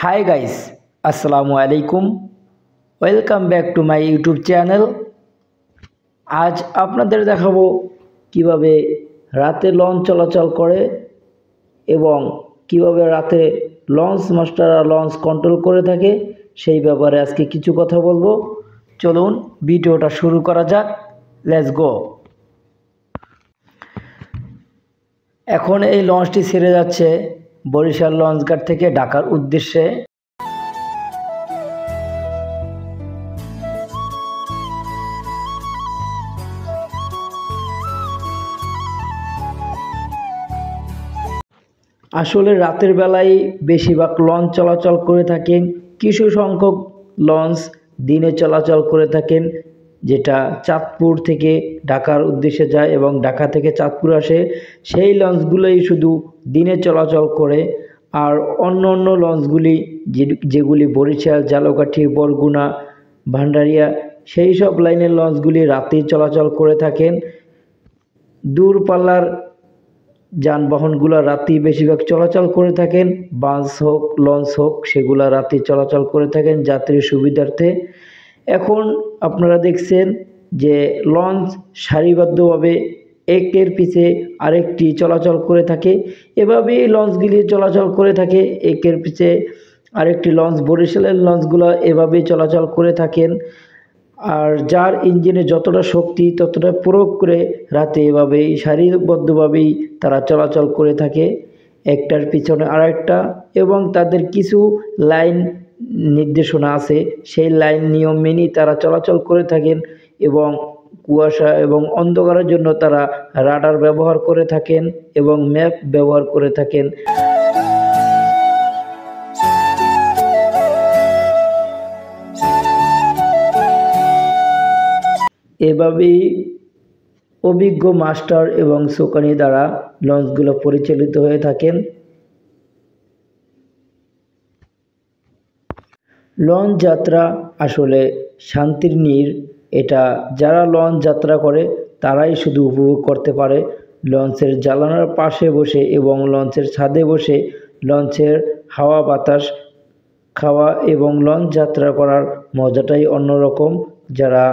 हाय guys अस्सलामु आलैकुम welcome back to my YouTube channel. आज आपनादेर देखाबो किभाबे राते लঞ্চ चलाचल करे एवं किभाबे राते लঞ্চ मास्टाररा लঞ্চ कंट्रोल करे थाके सेई ब्यापारे आजके किछु कथा बोलबो। चलुन भिडियोटा शुरू करा जाक, लेट्स गो। एखन এই লঞ্চটি ছেড়ে যাচ্ছে বরিশাল লঞ্চঘাট থেকে ঢাকার উদ্দেশ্যে। আসলে রাতের বেলায় বেশিরভাগ লঞ্চ চলাচল করে থাকেন, কিছু সংখ্যক লঞ্চ দিনে চলাচল করে থাকেন, যেটা চাঁদপুর থেকে ঢাকার উদ্দেশ্যে যায় এবং ঢাকা থেকে চাঁদপুর আসে। সেই লঞ্চগুলোই শুধু দিনে চলাচল করে, আর অন্য অন্য লঞ্চগুলি যেগুলি বরিশাল, ঝালকাঠি, বরগুনা, ভান্ডারিয়া সেই সব লাইনের লঞ্চগুলি রাতেই চলাচল করে থাকেন। দূরপাল্লার যানবাহনগুলো রাতেই বেশিরভাগ চলাচল করে থাকেন, বাস হোক লঞ্চ হোক সেগুলো রাতেই চলাচল করে থাকেন যাত্রীর সুবিধার্থে। এখন আপনারা দেখছেন যে লঞ্চ সারিবদ্ধভাবে একের পিছে আরেকটি চলাচল করে থাকে। এভাবেই লঞ্চগুলি চলাচল করে থাকে, একের পিছে আরেকটি লঞ্চ। বরিশালের লঞ্চগুলো এভাবেই চলাচল করে থাকেন, আর যার ইঞ্জিনে যতটা শক্তি ততটা প্রয়োগ করে রাতে এভাবেই সারিবদ্ধভাবেই তারা চলাচল করে থাকে, একটার পিছনে আরেকটা। এবং তাদের কিছু লাইন নির্দেশনা আছে, সেই লাইন নিয়ম মেনেই তারা চলাচল করে থাকেন। এবং কুয়াশা এবং অন্ধকারের জন্য তারা রাডার ব্যবহার করে থাকেন এবং ম্যাপ ব্যবহার করে থাকেন। এভাবেই অভিজ্ঞ মাস্টার এবং সুকানি দ্বারা লঞ্চগুলো পরিচালিত হয়ে থাকেন। লঞ্চ যাত্রা আসলে শান্তির নীড়। এটা যারা লঞ্চ যাত্রা করে তারাই শুধু উপভোগ করতে পারে। লঞ্চের জানালার পাশে বসে এবং লঞ্চের ছাদে বসে লঞ্চের হাওয়া বাতাস খাওয়া এবং লঞ্চ যাত্রা করার মজাটাই অন্যরকম। যারা